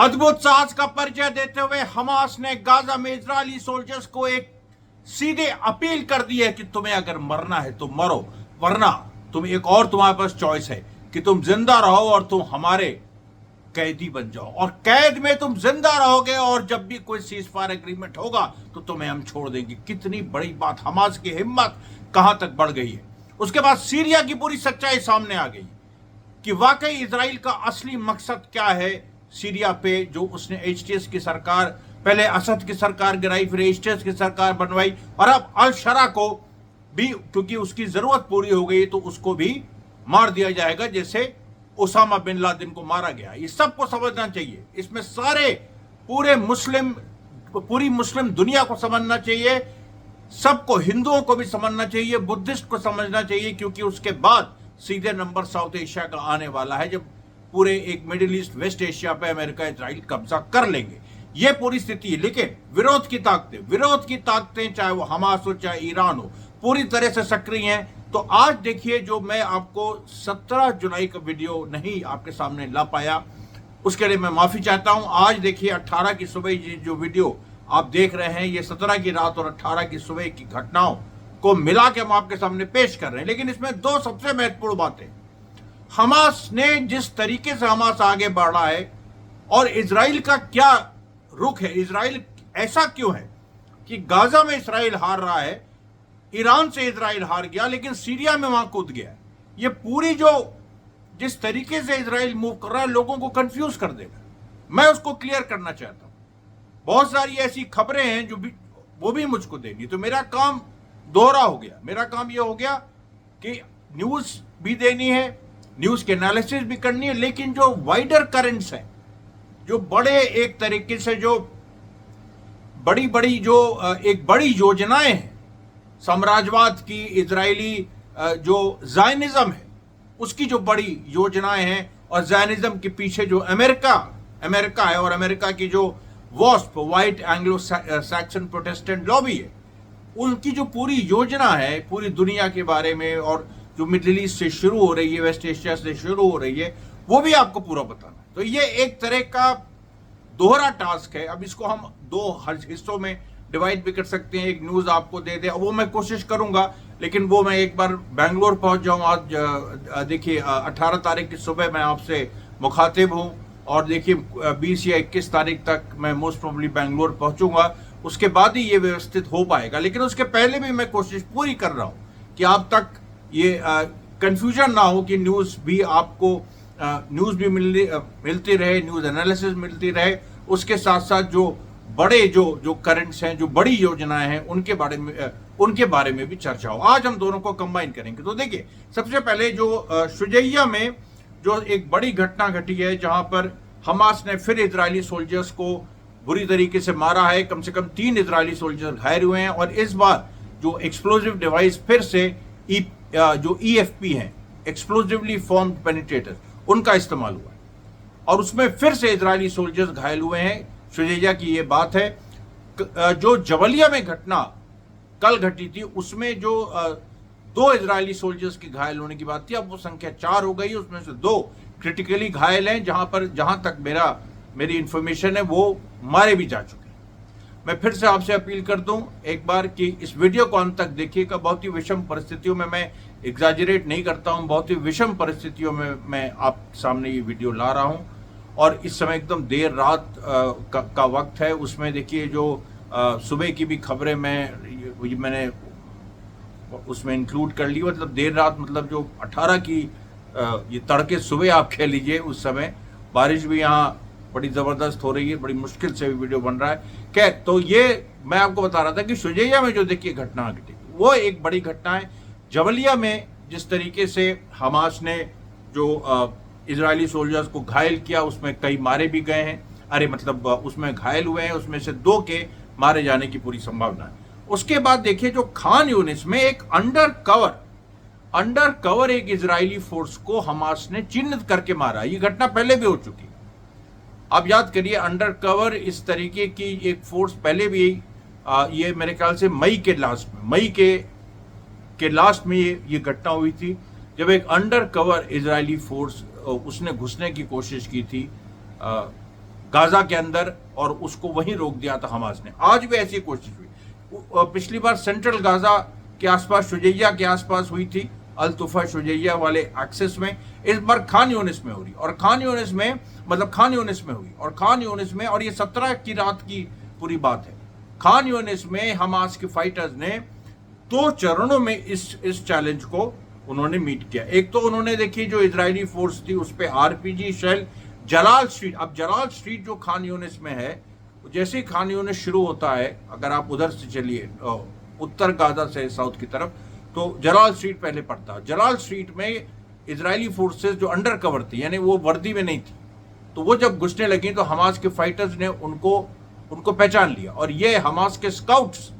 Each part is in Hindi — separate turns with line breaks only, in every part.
अद्भुत साहस का परिचय देते हुए हमास ने गाजा में इजरायली सोल्जर्स को एक सीधे अपील कर दी है कि तुम्हें अगर मरना है तो मरो, वरना तुम्हारे पास चॉइस है कि तुम जिंदा रहो और तुम हमारे कैदी बन जाओ, और कैद में तुम जिंदा रहोगे और जब भी कोई सीज फायर एग्रीमेंट होगा तो तुम्हें हम छोड़ देंगे। कितनी बड़ी बात, हमास की हिम्मत कहां तक बढ़ गई है। उसके बाद सीरिया की पूरी सच्चाई सामने आ गई कि वाकई इजराइल का असली मकसद क्या है सीरिया पे, जो उसने एचटीएस की सरकार, पहले असद की सरकार गिराई, फिर एचटीएस की सरकार बनवाई, और अब अल शरा को भी क्योंकि उसकी जरूरत पूरी हो गई तो उसको भी मार दिया जाएगा, जैसे ओसामा बिन लादेन को मारा गया। ये सबको समझना चाहिए, इसमें सारे पूरी मुस्लिम दुनिया को समझना चाहिए, सबको, हिंदुओं को भी समझना चाहिए, बुद्धिस्ट को समझना चाहिए, क्योंकि उसके बाद सीधे नंबर साउथ एशिया का आने वाला है, जब पूरे एक मिडिल ईस्ट वेस्ट एशिया पे अमेरिका इजराइल कब्जा कर लेंगे। ये पूरी स्थिति है। लेकिन विरोध की ताकतें चाहे वो हमास हो चाहे ईरान हो, पूरी तरह से सक्रिय हैं। तो आज देखिए, जो मैं आपको 17 जुलाई का वीडियो नहीं आपके सामने ला पाया, उसके लिए मैं माफी चाहता हूं। आज देखिए 18 की सुबह जो वीडियो आप देख रहे हैं, ये 17 की रात और 18 की सुबह की घटनाओं को मिला के हम आपके सामने पेश कर रहे हैं। लेकिन इसमें दो सबसे महत्वपूर्ण बातें, हमास ने जिस तरीके से हमास आगे बढ़ रहा है और इजराइल का क्या रुख है, इजराइल ऐसा क्यों है कि गाजा में इजराइल हार रहा है, ईरान से इजराइल हार गया, लेकिन सीरिया में वहां कूद गया। ये पूरी जिस तरीके से इजराइल मूव कर रहा है, लोगों को कंफ्यूज कर देगा। मैं उसको क्लियर करना चाहता हूं। बहुत सारी ऐसी खबरें हैं वो भी मुझको देनी, तो मेरा काम दोहरा हो गया। मेरा काम यह हो गया कि न्यूज भी देनी है, न्यूज के एनालिसिस भी करनी है, लेकिन जो वाइडर करंट्स है, जो बड़े एक तरीके से जो बड़ी एक बड़ी योजनाएं हैं साम्राज्यवाद की, इजरायली जो जायनिज्म है उसकी जो बड़ी योजनाएं हैं, और जायनिज्म के पीछे जो अमेरिका है, और अमेरिका की जो wasp white Anglo Saxon Protestant lobby है, उनकी जो पूरी योजना है पूरी दुनिया के बारे में, और जो मिडिल ईस्ट से शुरू हो रही है, वेस्ट एशिया से शुरू हो रही है, वो भी आपको पूरा बताना है। तो ये एक तरह का दोहरा टास्क है। अब इसको हम दो हिस्सों में डिवाइड भी कर सकते हैं, एक न्यूज आपको दे दे, वो मैं कोशिश करूंगा, लेकिन वो मैं एक बार बेंगलोर पहुंच जाऊं। आज देखिए 18 तारीख की सुबह मैं आपसे मुखातिब हूं, और देखिए 20 या 21 तारीख तक मैं मोस्ट प्रोबेबली बेंगलोर पहुंचूंगा, उसके बाद ही ये व्यवस्थित हो पाएगा। लेकिन उसके पहले भी मैं कोशिश पूरी कर रहा हूं कि आप तक ये कंफ्यूजन ना हो, कि न्यूज भी आपको न्यूज भी मिलती रहे, न्यूज एनालिसिस मिलती रहे, उसके साथ साथ जो बड़े जो करंट्स हैं, जो बड़ी योजनाएं हैं, उनके बारे में भी चर्चा हो। आज हम दोनों को कंबाइन करेंगे। तो देखिए, सबसे पहले जो शुजैया में जो एक बड़ी घटना घटी है, जहां पर हमास ने फिर इजरायली सोल्जर्स को बुरी तरीके से मारा है, कम से कम 3 इजरायली सोल्जर घायल हुए हैं, और इस बार जो एक्सप्लोजिव डिवाइस फिर से जो EFP हैं, एक्सप्लोजिवली फॉर्म्ड पेनिट्रेटर, उनका इस्तेमाल हुआ है, और उसमें फिर से इजरायली सोल्जर्स घायल हुए हैं। शुजैया की ये बात है। जो जबलिया में घटना कल घटी थी, उसमें जो 2 इजरायली सोल्जर्स के घायल होने की बात थी, अब वो संख्या 4 हो गई। उसमें से 2 क्रिटिकली घायल हैं, जहां तक मेरी इंफॉर्मेशन है वो मारे भी जा चुके हैं। मैं फिर से आपसे अपील कर दूं एक बार कि इस वीडियो को अंत तक देखिएगा। बहुत ही विषम परिस्थितियों में, मैं एग्जैजरेट नहीं करता हूं, बहुत ही विषम परिस्थितियों में मैं आप सामने ये वीडियो ला रहा हूं, और इस समय एकदम देर रात का वक्त है। उसमें देखिए जो सुबह की भी खबरें मैंने उसमें इंक्लूड कर ली, मतलब देर रात, मतलब जो 18 की ये तड़के सुबह आप कह लीजिए, उस समय बारिश भी यहाँ बड़ी जबरदस्त हो रही है, बड़ी मुश्किल से भी वीडियो बन रहा है। क्या तो ये मैं आपको बता रहा था कि शुजैया में जो देखिए घटना घटी, वो एक बड़ी घटना है। जबलिया में जिस तरीके से हमास ने जो इजरायली सोल्जर्स को घायल किया, उसमें कई मारे भी गए हैं, उसमें घायल हुए हैं, उसमें से 2 के मारे जाने की पूरी संभावना है। उसके बाद देखिए जो खान यूनिस में एक अंडर कवर एक इजरायली फोर्स को हमास ने चिन्हित करके मारा। ये घटना पहले भी हो चुकी है। आप याद करिए, अंडर कवर इस तरीके की एक फोर्स पहले भी ये मेरे ख्याल से मई के लास्ट में ये घटना हुई थी, जब एक अंडर कवर इजरायली फोर्स उसने घुसने की कोशिश की थी गाजा के अंदर और उसको वहीं रोक दिया था हमास ने। आज भी ऐसी कोशिश हुई। पिछली बार सेंट्रल गाजा के आसपास, शुजैया के आसपास हुई थी, अल तुफा शुजैया वाले एक्सेस में। इस बार खान यूनिस में हो रही, और खान यूनिस में मतलब खान यूनिस में हुई, और खान यूनिस में, और ये 17 की रात की पूरी बात है। खान यूनिस में हमास के फाइटर्स ने 2 चरणों में इस चैलेंज को उन्होंने मीट किया। एक तो उन्होंने, देखिए, जो इजरायली फोर्स थी उस पर आरपीजी शेल, जलाल स्ट्रीट। अब जलाल स्ट्रीट जो खान यूनिस में है, जैसे ही खान यूनिस शुरू होता है, अगर आप उधर से चलिए उत्तर गाजा से साउथ की तरफ, तो जलाल स्ट्रीट पहले पड़ता है। जलाल स्ट्रीट में इजरायली फोर्सेस जो अंडर कवर थी, यानी वो वर्दी में नहीं थी, तो वो जब घुसने लगी तो हमास के फाइटर्स ने उनको पहचान लिया। और ये हमास के स्काउट्स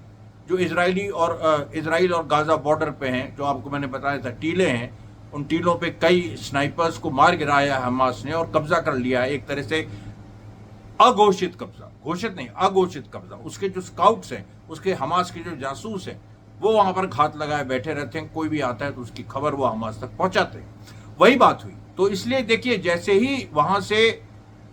जो इजराइल और गाजा बॉर्डर पे हैं, जो आपको मैंने बताया था टीले हैं, उन टीलों पे कई स्नाइपर्स को मार गिराया हमास ने और कब्जा कर लिया, एक तरह से अघोषित कब्जा, घोषित नहीं, अघोषित कब्जा। उसके जो स्काउट्स हैं, उसके हमास के जो जासूस हैं, वो वहां पर घात लगाए बैठे रहते हैं। कोई भी आता है तो उसकी खबर वो हमास तक पहुंचाते हैं। वही बात हुई। तो इसलिए देखिए, जैसे ही वहां से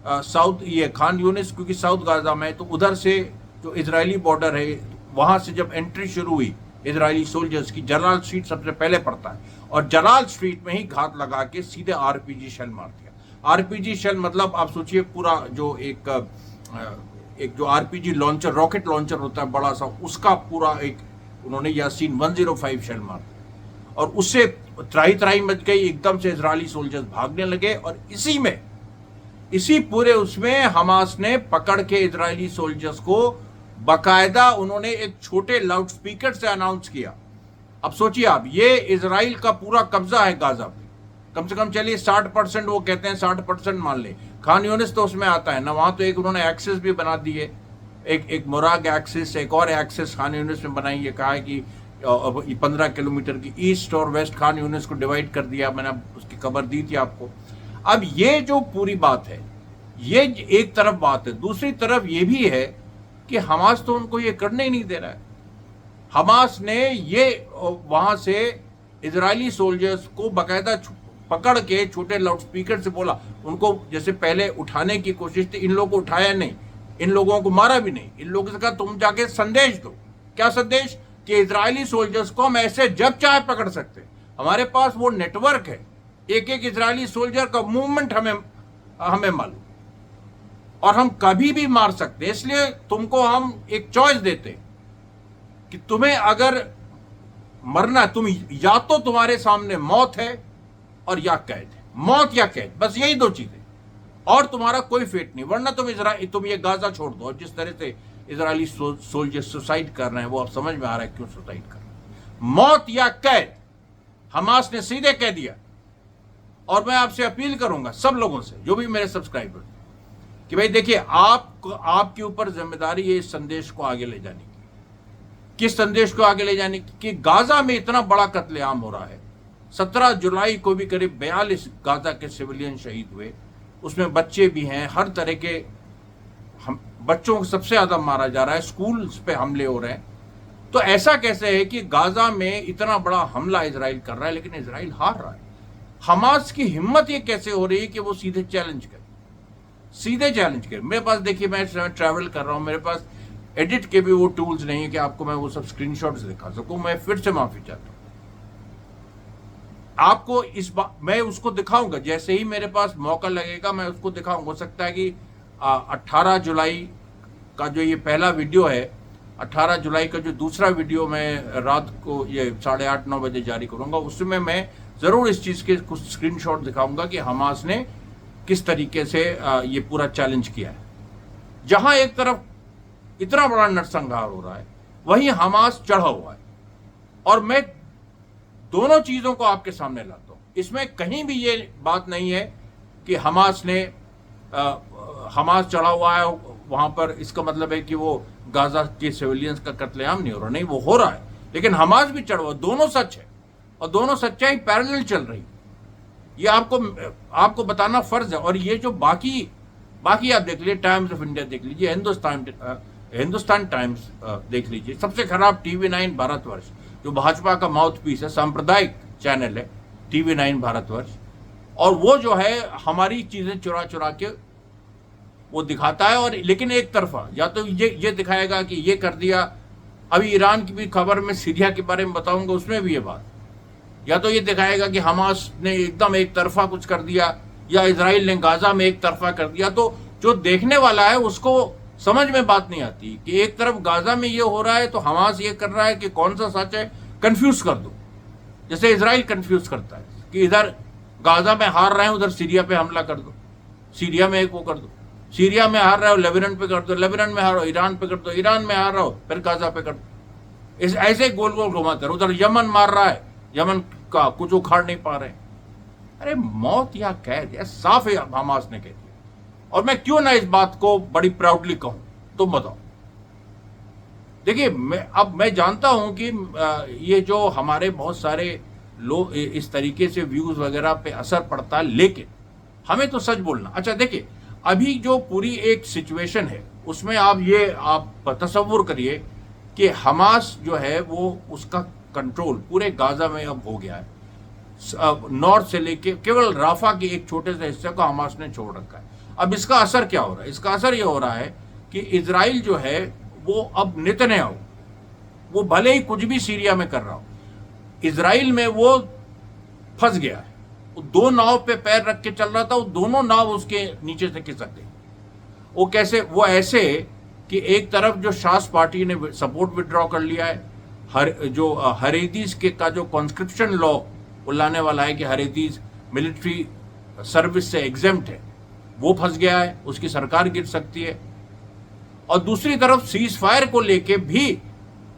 साउथ, ये खान यूनिस क्योंकि साउथ गाजा में, तो उधर से जो इजरायली बॉर्डर है, वहां से जब एंट्री शुरू हुई इजरायली सोल्जर्स की, जलाल स्ट्रीट सबसे पहले पड़ता है, और जलाल स्ट्रीट में ही घात लगा के सीधे आरपीजी शेल मार दिया। आरपीजी शेल मतलब आप सोचिए, पूरा जो एक जो आरपीजी लॉन्चर, रॉकेट लॉन्चर होता है बड़ा सा, उसका पूरा एक उन्होंने यासीन 105 शेल मार दिया, और उससे त्राही त्राही मच गई। एकदम से इजरायली सोल्जर्स भागने लगे, और इसी पूरे उसमें हमास ने पकड़ के इजरायली सोल्जर्स को बाकायदा उन्होंने एक छोटे लाउड स्पीकर से अनाउंस किया। अब सोचिए आप, ये इजराइल का पूरा कब्जा है गाजा पे, कम से कम चलिए 60%, वो कहते हैं 60% मान ले, खान यूनिस तो उसमें आता है ना। वहां तो एक उन्होंने एक्सेस भी बना दी है, एक मोराग एक्सेस, एक और एक्सेस खान यूनिस में बनाई है। कहा है कि 15 किलोमीटर की ईस्ट और वेस्ट खान यूनिस को डिवाइड कर दिया। मैंने उसकी खबर दी थी आपको। अब ये जो पूरी बात है, ये एक तरफ बात है। दूसरी तरफ ये भी है कि हमास तो उनको ये करने ही नहीं दे रहा है। हमास ने ये वहां से इजरायली सोल्जर्स को बाकायदा पकड़ के छोटे लाउड स्पीकर से बोला, उनको जैसे पहले उठाने की कोशिश थी, इन लोगों को उठाया नहीं, इन लोगों को मारा भी नहीं। इन लोगों से कहा तुम जाके संदेश दो। क्या संदेश? कि इजरायली सोल्जर्स को हम ऐसे जब चाहे पकड़ सकते हैं, हमारे पास वो नेटवर्क है, एक एक इजरायली सोल्जर का मूवमेंट हमें मालूम, और हम कभी भी मार सकते हैं। इसलिए तुमको हम एक चॉइस देते हैं कि तुम्हें अगर मरना, तुम या तो तुम्हारे सामने मौत है और या कैद है, मौत या कैद, बस यही 2 चीजें, और तुम्हारा कोई फेट नहीं। वरना तुम ये गाजा छोड़ दो। और जिस तरह से इजरायली सोल्जर सुसाइड कर रहे हैं, वो अब समझ में आ रहा है क्यों सुसाइड कर रहे हैं। मौत या कैद, हमास ने सीधे कह दिया। और मैं आपसे अपील करूंगा सब लोगों से, जो भी मेरे सब्सक्राइबर, कि भाई देखिए, आपके ऊपर जिम्मेदारी है इस संदेश को आगे ले जाने की। किस संदेश को आगे ले जाने की? कि गाजा में इतना बड़ा कत्लेआम हो रहा है। 17 जुलाई को भी करीब 42 गाजा के सिविलियन शहीद हुए, उसमें बच्चे भी हैं, हर तरह के बच्चों को सबसे ज्यादा मारा जा रहा है, स्कूल्स पे हमले हो रहे हैं। तो ऐसा कैसे है कि गाजा में इतना बड़ा हमला इजराइल कर रहा है, लेकिन इजराइल हार रहा है? हमास की हिम्मत ये कैसे हो रही है कि वो सीधे चैलेंज करे? मेरे पास देखिए, मैं ट्रैवल कर रहा हूं, मेरे पास एडिट के भी वो टूल्स नहीं है कि आपको मैं वो सब स्क्रीनशॉट्स दिखा सकूं। मैं फिर से माफी चाहता हूं आपको इस बात, मैं उसको दिखाऊंगा जैसे ही मेरे पास मौका लगेगा, मैं उसको दिखाऊंगा। हो सकता है कि 18 जुलाई का जो ये पहला वीडियो है, 18 जुलाई का जो दूसरा वीडियो मैं रात को ये 8:30-9 बजे जारी करूंगा, उसमें मैं जरूर इस चीज के कुछ स्क्रीनशॉट दिखाऊंगा कि हमास ने किस तरीके से ये पूरा चैलेंज किया है। जहां एक तरफ इतना बड़ा नरसंहार हो रहा है, वहीं हमास चढ़ा हुआ है। और मैं दोनों चीजों को आपके सामने लाता हूं। इसमें कहीं भी ये बात नहीं है कि हमास चढ़ा हुआ है वहां पर, इसका मतलब है कि वो गाजा के सिविलियंस का कत्लेआम नहीं हो रहा। नहीं, वो हो रहा है, लेकिन हमास भी चढ़ा हुआ। दोनों सच है, और दोनों सच्चाई पैरेलल चल रही। ये आपको बताना फर्ज है। और ये जो बाकी आप देख लीजिए, टाइम्स ऑफ इंडिया देख लीजिए, हिंदुस्तान टाइम्स देख लीजिए, सबसे खराब TV9 भारतवर्ष, जो भाजपा का माउथ पीस है, सांप्रदायिक चैनल है TV9 भारतवर्ष, और वो जो है हमारी चीजें चुरा के वो दिखाता है, और लेकिन एक तरफा, या तो ये दिखाएगा कि ये कर दिया। अभी ईरान की भी खबर में सीरिया के बारे में बताऊंगा, उसमें भी ये बात, या तो ये दिखाएगा कि हमास ने एकदम एक तरफा कुछ कर दिया, या इजराइल ने गाजा में एक तरफा कर दिया। तो जो देखने वाला है उसको समझ में बात नहीं आती कि एक तरफ गाजा में ये हो रहा है तो हमास ये कर रहा है, कि कौन सा सच है, कंफ्यूज कर दो। जैसे इजराइल कंफ्यूज करता है कि इधर गाजा में हार रहे हैं, उधर सीरिया पे हमला कर दो, सीरिया में एक वो कर दो, सीरिया में हार रहे हो लेबनान पे कर दो, लेबनान में हार रहे हो ईरान पे कर दो, ईरान में हार रहे हो फिर गाजा पे कर दो। इस ऐसे गोल गोल घुमाते रहो। उधर यमन मार रहा है, यमन का कुछ उखाड़ नहीं पा रहे। अरे मौत या कैद, या साफ है हमास ने कह दिया। और मैं क्यों ना इस बात को बड़ी प्राउडली कहूं, तुम बताओ। देखिए, मैं जानता हूं कि ये जो हमारे बहुत सारे लोग इस तरीके से व्यूज वगैरह पे असर पड़ता है, लेकिन हमें तो सच बोलना। अच्छा देखिए, अभी जो पूरी एक सिचुएशन है उसमें आप तसव्वुर करिए कि हमास जो है वो उसका कंट्रोल पूरे गाजा में अब हो गया है। नॉर्थ से लेके केवल राफा के एक छोटे से हिस्से को हमास ने छोड़ रखा है। अब इसका असर क्या हो रहा है? इसका असर ये हो रहा है कि इजराइल जो है वो अब नेतन्याहू, वो भले ही कुछ भी सीरिया में कर रहा हो, इजराइल में वो फंस गया है। वो दो नाव पे पैर रख के चल रहा था, वो दोनों नाव उसके नीचे से खिसक गई। वो कैसे? वो ऐसे कि एक तरफ जो शास पार्टी ने सपोर्ट विड्रॉ कर लिया है, हरेदीज के का जो कॉन्स्क्रिप्शन लॉ वो लाने वाला है कि हरेदीज मिलिट्री सर्विस से एग्जेम्प्ट है, वो फंस गया है, उसकी सरकार गिर सकती है। और दूसरी तरफ सीज फायर को लेके भी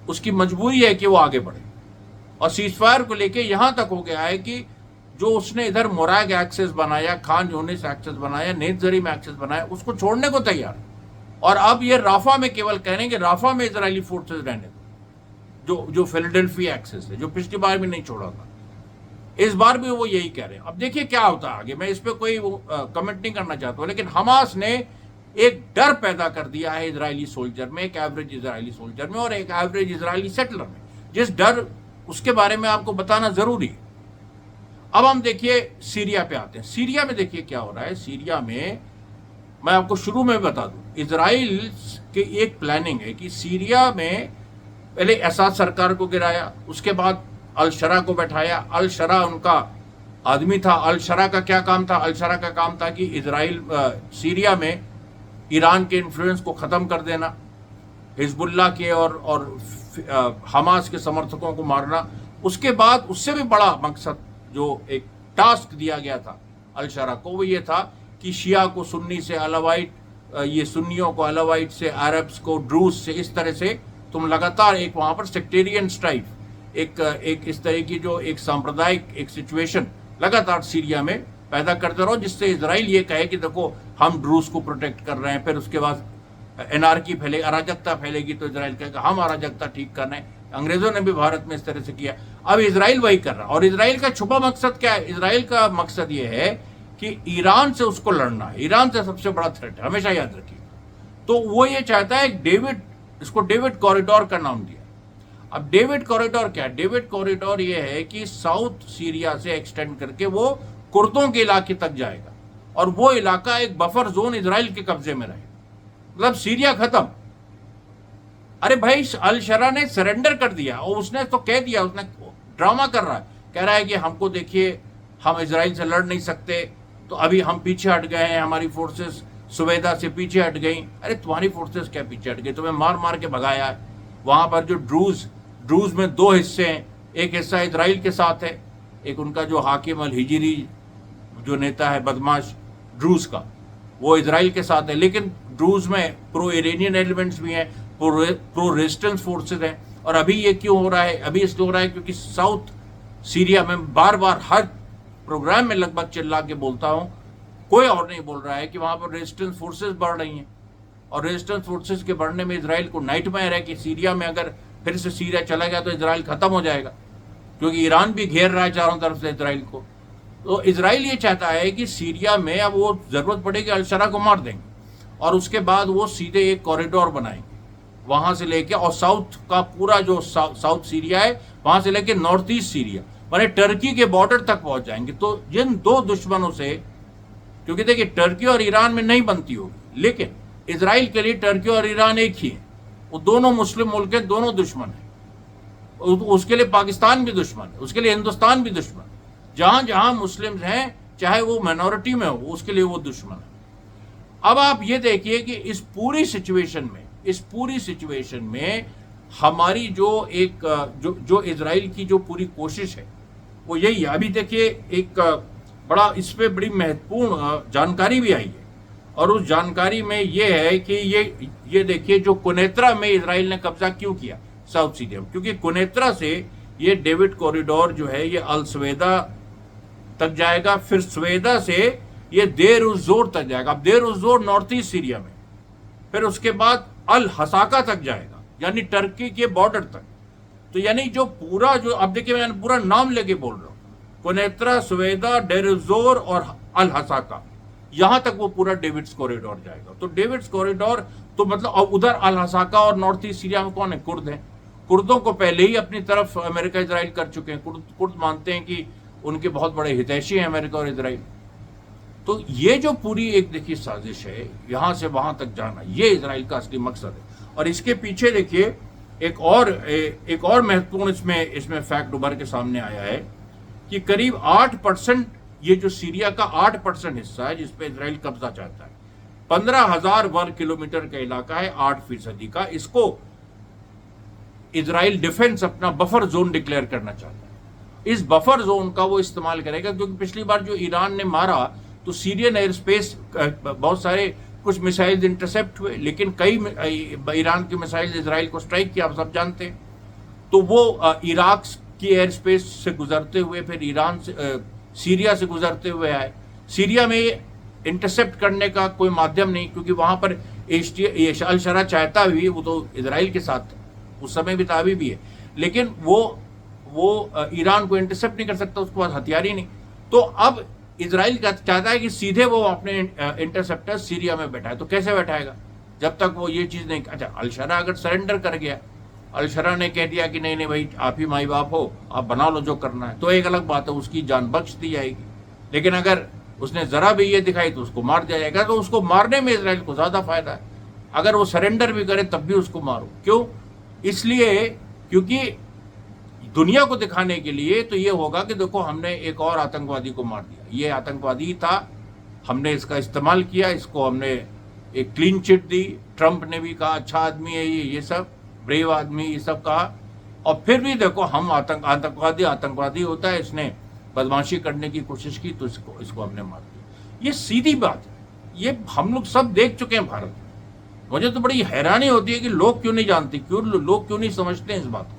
उसकी मजबूरी है कि वो आगे बढ़े। और सीज फायर को लेके यहां तक हो गया है कि जो उसने इधर मोराग एक्सेस बनाया, खान यूनिस एक्सेस बनाया, नेतजरी में एक्सेस बनाया, उसको छोड़ने को तैयार है। और अब ये राफा में केवल कह रहे हैं कि राफा में इजरायली फोर्सेस रहने दो, जो फिलाडेल्फिया एक्सेस है, जो पिछली बार भी नहीं छोड़ा था, इस बार भी वो यही कह रहे हैं। अब देखिए क्या होता है आगे, मैं इस पर कोई कमेंट नहीं करना चाहता हूं, लेकिन हमास ने एक डर पैदा कर दिया है इजरायली सोल्जर में, एक एवरेज इजरायली सोल्जर में और एक एवरेज इजरायली सेटलर में, जिस डर उसके बारे में आपको बताना जरूरी है। अब हम देखिए सीरिया पे आते हैं। सीरिया में देखिए क्या हो रहा है। सीरिया में मैं आपको शुरू में बता दूं, इजराइल की एक प्लानिंग है कि सीरिया में पहले असाद सरकार को गिराया, उसके बाद अल शरा को बैठाया। अल शरा उनका आदमी था। अल शरा का क्या काम था? अल शरा का काम था कि इजराइल सीरिया में ईरान के इन्फ्लुएंस को खत्म कर देना, हिजबुल्लाह के और हमास के समर्थकों को मारना। उसके बाद उससे भी बड़ा मकसद, जो एक टास्क दिया गया था अल शरा को, वो ये था कि शिया को सुन्नी से, अलावाइट ये सुन्नियों को अलावाइट से, अरब्स को ड्रूज से, इस तरह से तुम लगातार एक वहां पर सेक्टेरियन स्ट्राइफ, एक इस तरह की जो एक सांप्रदायिक एक सिचुएशन लगातार सीरिया में पैदा करते रहो, जिससे इजराइल ये कहे कि देखो हम ड्रूज को प्रोटेक्ट कर रहे हैं। फिर उसके बाद एनार्की फैलेगी, अराजकता फैलेगी, तो इजराइल कहेगा हम अराजकता ठीक कर रहे हैं। अंग्रेजों ने भी भारत में इस तरह से किया। अब इजराइल वही कर रहा है। और इजराइल का छुपा मकसद क्या है? इजराइल का मकसद ये है कि ईरान से उसको लड़ना है। ईरान से सबसे बड़ा थ्रेट है, हमेशा याद रखिए। तो वो ये चाहता है इसको डेविड कॉरिडोर का नाम दिया। अब डेविड कॉरिडोर क्या है? डेविड कॉरिडोर ये है कि साउथ सीरिया से एक्सटेंड करके वो कुर्दों के इलाके तक जाएगा, और वो इलाका एक बफर जोन इजराइल के कब्जे में रहे। मतलब सीरिया खत्म। अरे भाई, अल शरा ने सरेंडर कर दिया, और उसने तो कह दिया, उसने ड्रामा कर रहा है, कह रहा है कि हमको देखिए, हम इजराइल से लड़ नहीं सकते, तो अभी हम पीछे हट गए हैं, हमारी फोर्सेस सुवेदा से पीछे हट गई। अरे तुम्हारी फोर्सेस क्या पीछे हट गई? तुम्हें मार मार के भगाया है। वहां पर जो ड्रूज में दो हिस्से हैं, एक हिस्सा इजराइल के साथ है, एक उनका जो हाकिम अल हिजरी जो नेता है बदमाश ड्रूज का, वो इजराइल के साथ है। लेकिन ड्रूज में प्रो इरानियन एलिमेंट्स भी हैं, प्रो रेजिस्टेंस फोर्सेज हैं। और अभी ये क्यों हो रहा है? अभी इसलिए हो रहा है क्योंकि साउथ सीरिया में बार बार हर प्रोग्राम में लगभग चिल्ला के बोलता हूं, कोई और नहीं बोल रहा है कि वहां पर रेजिस्टेंस फोर्सेज बढ़ रही हैं। और रेजिस्टेंस फोर्सेज के बढ़ने में इजराइल को नाइटमेयर है कि सीरिया में अगर फिर से सीरिया चला गया तो इजराइल खत्म हो जाएगा, क्योंकि ईरान भी घेर रहा है चारों तरफ से इजराइल को। तो इजराइल ये चाहता है कि सीरिया में अब वो जरूरत पड़ेगी अल शरा को मार देंगे, और उसके बाद वो सीधे एक कॉरिडोर बनाएंगे वहां से लेके, और साउथ का पूरा जो साउथ सीरिया है वहां से लेके नॉर्थ ईस्ट सीरिया माने टर्की के बॉर्डर तक पहुंच जाएंगे। तो जिन दो दुश्मनों से, क्योंकि देखिए टर्की और ईरान में नहीं बनती होगी, लेकिन इजराइल के लिए टर्की और ईरान एक ही है। वो दोनों मुस्लिम मुल्क हैं, दोनों दुश्मन हैं। उसके लिए पाकिस्तान भी दुश्मन है, उसके लिए हिंदुस्तान भी दुश्मन है। जहां जहां मुस्लिम हैं, चाहे वो माइनॉरिटी में हो, उसके लिए वो दुश्मन है। अब आप ये देखिए कि इस पूरी सिचुएशन में हमारी जो इजराइल की जो पूरी कोशिश है वो यही है। अभी देखिए एक इस पे बड़ी महत्वपूर्ण जानकारी भी आई है, और उस जानकारी में ये है कि ये देखिए जो कुनेत्रा में इजराइल ने कब्जा क्यों किया साउथ सीरिया में, क्योंकि कुनेत्रा से ये डेविड कॉरिडोर जो है ये अल सवेदा तक जाएगा, फिर सवेदा से ये देर उज जोर तक जाएगा। अब देर उज जोर नॉर्थ ईस्ट सीरिया में, फिर उसके बाद अल हसाका तक जाएगा, यानी टर्की के बॉर्डर तक। तो यानी जो पूरा जो अब देखिए मैं पूरा नाम लेके बोल रहा हूं, कुनेत्रा, सवेदा, डेर उज जोर और अल हसाका, यहां तक वो पूरा डेविड्स कॉरिडोर जाएगा। तो डेविड्स कॉरिडोर तो मतलब अब उधर अल हसाका और नॉर्थ ईस्ट सीरिया में कौन है? कुर्द है। कुर्दों को पहले ही अपनी तरफ अमेरिका इजराइल कर चुके हैं। कुर्द मानते हैं कि उनके बहुत बड़े हितैषी हैं अमेरिका और इजराइल। तो ये जो पूरी एक देखिए साजिश है, यहां से वहां तक जाना, ये इजराइल का असली मकसद है। और इसके पीछे देखिए एक और महत्वपूर्ण इसमें फैक्ट उभर के सामने आया है कि करीब 8%, ये जो सीरिया का 8% हिस्सा है जिसपे इजराइल कब्जा चाहता है, 15,000 वर्ग किलोमीटर का इलाका है, 8% का, इसको इजराइल डिफेंस अपना बफर जोन डिक्लेयर करना चाहता है। इस बफर जोन का वो इस्तेमाल करेगा, क्योंकि पिछली बार जो ईरान ने मारा तो सीरियन एयर स्पेस बहुत सारे कुछ मिसाइल इंटरसेप्ट हुए, लेकिन कई ईरान की मिसाइल इजराइल को स्ट्राइक किया, आप सब जानते हैं। तो वो इराक की एयर स्पेस से गुजरते हुए फिर ईरान से सीरिया से गुजरते हुए आए। सीरिया में इंटरसेप्ट करने का कोई माध्यम नहीं, क्योंकि वहां पर अल शरा चाहता भी, वो तो इजराइल के साथ उस समय भी था, अभी भी है, लेकिन वो ईरान को इंटरसेप्ट नहीं कर सकता, उसके पास हथियार ही नहीं। तो अब इजराइल चाहता है कि सीधे वो अपने इंटरसेप्टर सीरिया में बैठाए। तो कैसे बैठाएगा जब तक वो ये चीज नहीं। अच्छा, अल शरा अगर सरेंडर कर गया, अल शरा ने कह दिया कि नहीं नहीं भाई आप ही माई बाप हो, आप बना लो जो करना है, तो एक अलग बात है, उसकी जान बख्श दी जाएगी। लेकिन अगर उसने जरा भी ये दिखाई तो उसको मार दिया जाएगा। तो उसको मारने में इजराइल को ज्यादा फायदा है। अगर वो सरेंडर भी करे तब भी उसको मारो। क्यों? इसलिए क्योंकि दुनिया को दिखाने के लिए तो ये होगा कि देखो हमने एक और आतंकवादी को मार दिया, ये आतंकवादी था, हमने इसका इस्तेमाल किया, इसको हमने एक क्लीन चिट दी। ट्रंप ने भी कहा अच्छा आदमी है ये सब ब्रेव आदमी, ये सब कहा, और फिर भी देखो हम आतंकवादी होता है, इसने बदमाशी करने की कोशिश की तो इसको हमने मार दिया। ये सीधी बात है, ये हम लोग सब देख चुके हैं भारत में। मुझे तो बड़ी हैरानी होती है कि लोग क्यों नहीं जानते, लोग क्यों नहीं समझते हैं इस बात को।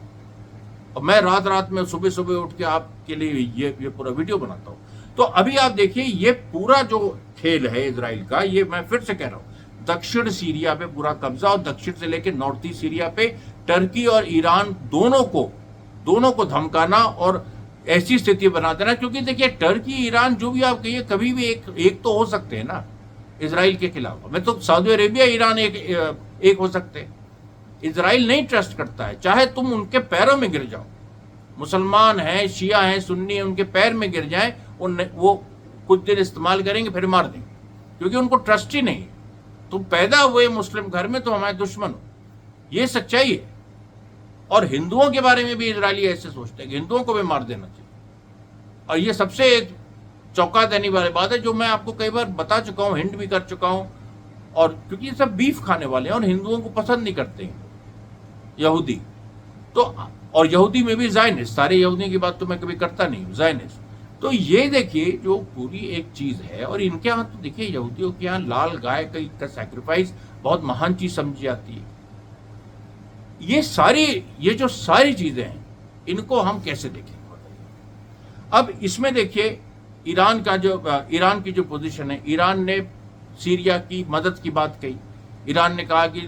और मैं रात में सुबह उठ के आपके लिए ये पूरा वीडियो बनाता हूँ। तो अभी आप देखिए ये पूरा जो खेल है इजराइल का, ये मैं फिर से कह रहा हूँ, दक्षिण सीरिया पे पूरा कब्जा, और दक्षिण से लेकर नॉर्थ ईस्ट सीरिया पे टर्की और ईरान दोनों को धमकाना और ऐसी स्थिति बना देना। क्योंकि देखिए टर्की ईरान जो भी आप कहिए, कभी भी एक तो हो सकते हैं ना इजराइल के खिलाफ। मैं तो सऊदी अरेबिया ईरान एक हो सकते हैं। इजराइल नहीं ट्रस्ट करता है, चाहे तुम उनके पैरों में गिर जाओ, मुसलमान हैं, शिया हैं, सुन्नी हैं, उनके पैर में गिर जाएं, वो कुछ देर इस्तेमाल करेंगे फिर मार देंगे, क्योंकि उनको ट्रस्ट ही नहीं है। तुम पैदा हुए मुस्लिम घर में तो हमारे दुश्मन हो, ये सच्चाई है। और हिंदुओं के बारे में भी इजरायली ऐसे सोचते हैं कि हिंदुओं को भी मार देना चाहिए। और ये सबसे एक चौंका देने वाली बात है, जो मैं आपको कई बार बता चुका हूँ, हिंट भी कर चुका हूँ। और क्योंकि ये सब बीफ खाने वाले हैं और हिंदुओं को पसंद नहीं करते हैं यहूदी, तो और यहूदी में भी ज़ायनिस्ट, सारे यहूदियों की बात तो मैं कभी करता नहीं हूँ, ज़ायनिस्ट। तो ये देखिए जो पूरी एक चीज़ है। और इनके यहाँ तो देखिए यहूदियों के यहाँ लाल गाय का सैक्रिफाइस बहुत महान चीज़ समझी जाती है। ये जो सारी चीज़ें हैं, इनको हम कैसे देखें? अब इसमें देखिए ईरान की जो पोजीशन है, ईरान ने सीरिया की मदद की बात कही। ईरान ने कहा कि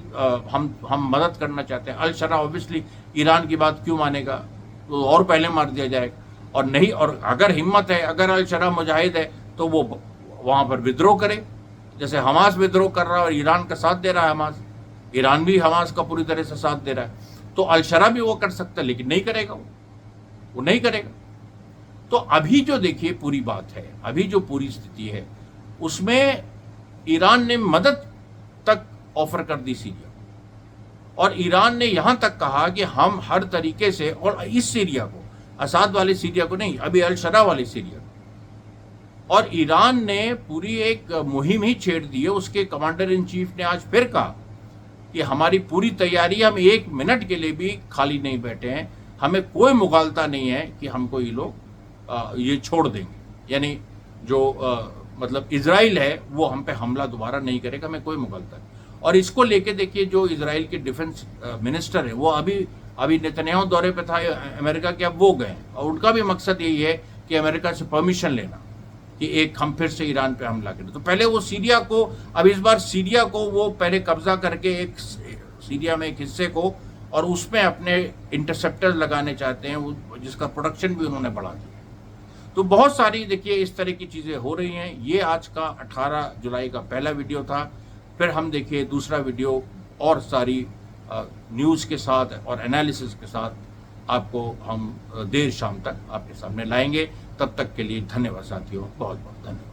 हम मदद करना चाहते हैं। अल शरा ऑब्वियसली ईरान की बात क्यों मानेगा, तो और पहले मार दिया जाएगा। और नहीं, और अगर हिम्मत है, अगर अल शरा मुजाहिद है तो वो वहाँ पर विद्रोह करे, जैसे हमास विद्रोह कर रहा है और ईरान का साथ दे रहा है हमास, ईरान भी हमास का पूरी तरह से साथ दे रहा है, तो अल शरा भी वो कर सकता है, लेकिन नहीं करेगा, वो नहीं करेगा। तो अभी जो देखिए पूरी बात है, अभी जो पूरी स्थिति है, उसमें ईरान ने मदद ऑफर कर दी सीरिया को। और ईरान ने यहां तक कहा कि हम हर तरीके से, और इस सीरिया को, असाद वाले सीरिया को नहीं, अभी अल शरा वाले सीरिया को। और ईरान ने पूरी एक मुहिम ही छेड़ दी है। उसके कमांडर इन चीफ ने आज फिर कहा कि हमारी पूरी तैयारी, हम एक मिनट के लिए भी खाली नहीं बैठे हैं, हमें कोई मुगालता नहीं है कि हमको ये लोग ये छोड़ देंगे, यानी जो मतलब इजराइल है वो हम पे हमला दोबारा नहीं करेगा, हमें कोई मुगालता नहीं। और इसको लेके देखिए जो इजराइल के डिफेंस मिनिस्टर है वो अभी नेतन्याहू दौरे पे था अमेरिका के, अब वो गए और उनका भी मकसद यही है कि अमेरिका से परमिशन लेना कि एक हम फिर से ईरान पे हमला करें। तो पहले वो सीरिया को, अब इस बार सीरिया को वो पहले कब्जा करके एक सीरिया में एक हिस्से को, और उसमें अपने इंटरसेप्टर लगाने चाहते हैं, जिसका प्रोडक्शन भी उन्होंने बढ़ा दिया। तो बहुत सारी देखिए इस तरह की चीज़ें हो रही हैं। ये आज का 18 जुलाई का पहला वीडियो था। फिर हम देखिए दूसरा वीडियो और सारी न्यूज़ के साथ और एनालिसिस के साथ आपको हम देर शाम तक आपके सामने लाएंगे। तब तक के लिए धन्यवाद साथियों, बहुत बहुत धन्यवाद।